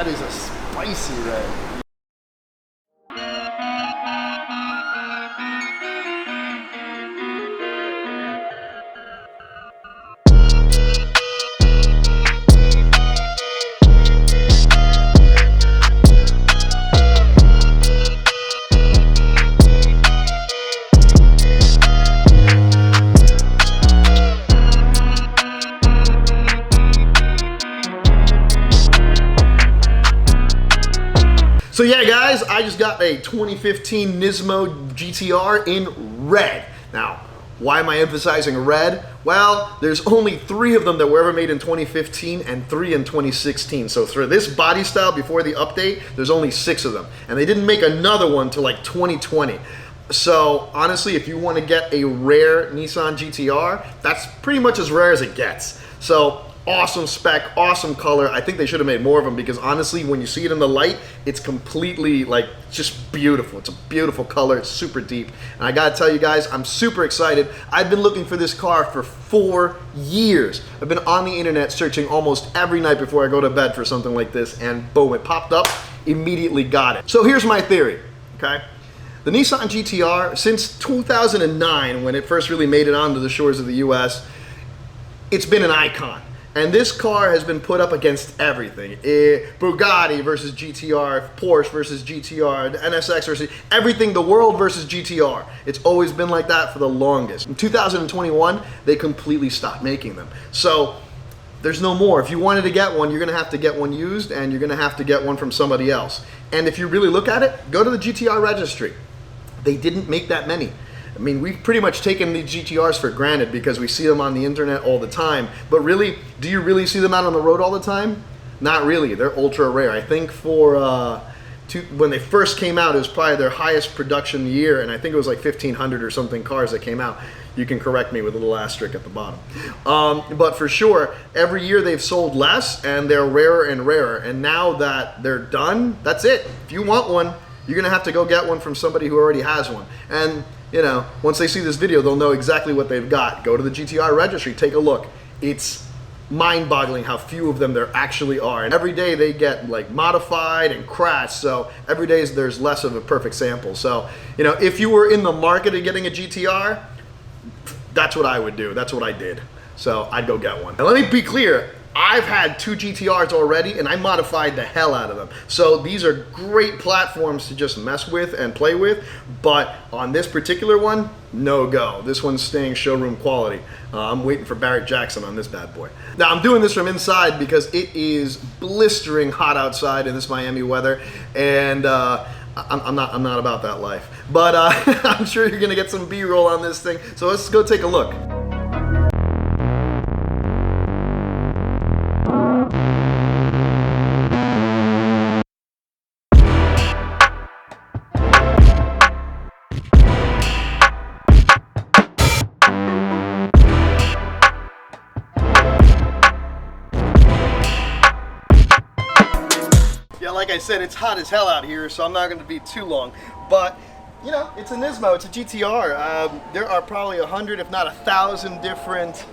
That is a spicy red. So yeah guys, I just got a 2015 Nismo GTR in red. Now, why am I emphasizing red? Well, there's only 3 of them that were ever made in 2015 and 3 in 2016. So for this body style before the update, there's only 6 of them. And they didn't make another one till like 2020. So honestly, if you want to get a rare Nissan GTR, that's pretty much as rare as it gets. So awesome spec, awesome color. I think they should have made more of them because honestly, when you see it in the light, it's completely like just beautiful. It's a beautiful color. It's super deep. And I gotta tell you guys, I'm super excited. I've been looking for this car for 4 years. I've been on the internet searching almost every night before I go to bed for something like this, and boom, it popped up, immediately got it. So here's my theory, okay? The Nissan GTR, since 2009, when it first really made it onto the shores of the US, it's been an icon. And this car has been put up against everything. Bugatti versus GTR, Porsche versus GTR, NSX versus everything, the world versus GTR. It's always been like that for the longest. In 2021, they completely stopped making them. So there's no more. If you wanted to get one, you're gonna have to get one used, and you're gonna have to get one from somebody else. And if you really look at it, go to the GTR registry. They didn't make that many. I mean, we've pretty much taken the GTRs for granted because we see them on the internet all the time. But really, do you really see them out on the road all the time? Not really. They're ultra rare. I think for when they first came out, it was probably their highest production year, and I think it was like 1,500 or something cars that came out. You can correct me with a little asterisk at the bottom. But for sure, every year they've sold less, and they're rarer and rarer. And now that they're done, that's it. If you want one, you're gonna have to go get one from somebody who already has one. And you know, once they see this video, they'll know exactly what they've got. Go to the GTR registry, take a look. It's mind-boggling how few of them there actually are. And every day they get like modified and crashed, so every day there's less of a perfect sample. So, you know, if you were in the market of getting a GTR, that's what I would do. That's what I did. So I'd go get one. Now let me be clear. I've had 2 GTRs already, and I modified the hell out of them. So these are great platforms to just mess with and play with, but on this particular one, no go. This one's staying showroom quality. I'm waiting for Barrett Jackson on this bad boy. Now I'm doing this from inside because it is blistering hot outside in this Miami weather, and I'm not about that life. But I'm sure you're gonna get some B-roll on this thing, so let's go take a look. Yeah, like I said, it's hot as hell out here, so I'm not going to be too long. But, you know, it's a Nismo, it's a GTR. There are probably 100, if not 1,000 different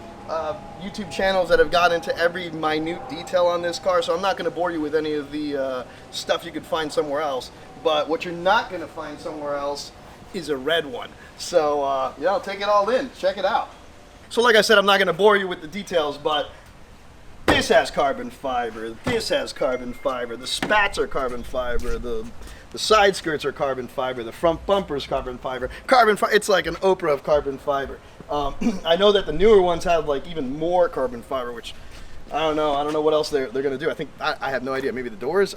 YouTube channels that have got into every minute detail on this car, so I'm not going to bore you with any of the stuff you could find somewhere else. But what you're not going to find somewhere else is a red one. So, you know, take it all in, check it out. So like I said, I'm not going to bore you with the details, but this has carbon fiber, this has carbon fiber, the spats are carbon fiber, the side skirts are carbon fiber, the front bumper's carbon fiber. It's like an Oprah of carbon fiber. I know that the newer ones have like even more carbon fiber, which I don't know what else they're gonna do. I have no idea, maybe the doors?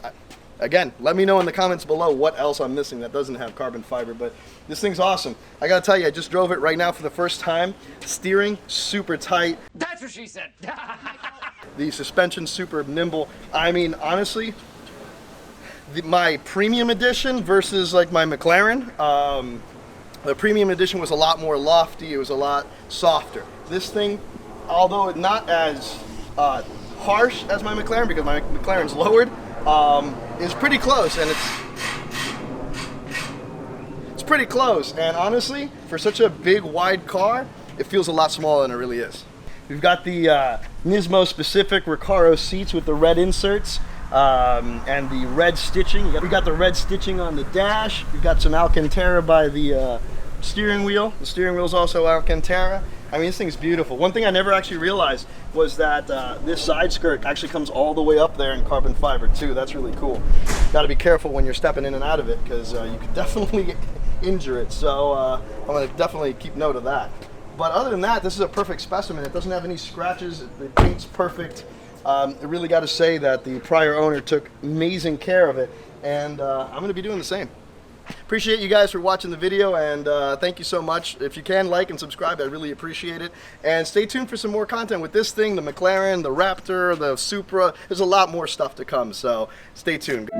Again, let me know in the comments below what else I'm missing that doesn't have carbon fiber, but this thing's awesome. I gotta tell you, I just drove it right now for the first time. Steering, super tight. That's what she said. The suspension, super nimble. I mean, honestly, my premium edition versus like my McLaren, the premium edition was a lot more lofty, it was a lot softer. This thing, although not as harsh as my McLaren, because my McLaren's lowered, is pretty close, and it's pretty close. And honestly, for such a big, wide car, it feels a lot smaller than it really is. We've got the Nismo specific Recaro seats with the red inserts. and the red stitching. We got the red stitching on the dash. We've got some Alcantara by the steering wheel. The steering wheel is also Alcantara. I mean, this thing's beautiful. One thing I never actually realized was that this side skirt actually comes all the way up there in carbon fiber too. That's really cool. Got to be careful when you're stepping in and out of it, because you could definitely injure it. So I'm going to definitely keep note of that. But other than that, this is a perfect specimen. It doesn't have any scratches. The paint's perfect. I really got to say that the prior owner took amazing care of it, and I'm going to be doing the same. Appreciate you guys for watching the video, and thank you so much. If you can, like and subscribe, I really appreciate it. And stay tuned for some more content with this thing, the McLaren, the Raptor, the Supra. There's a lot more stuff to come, so stay tuned.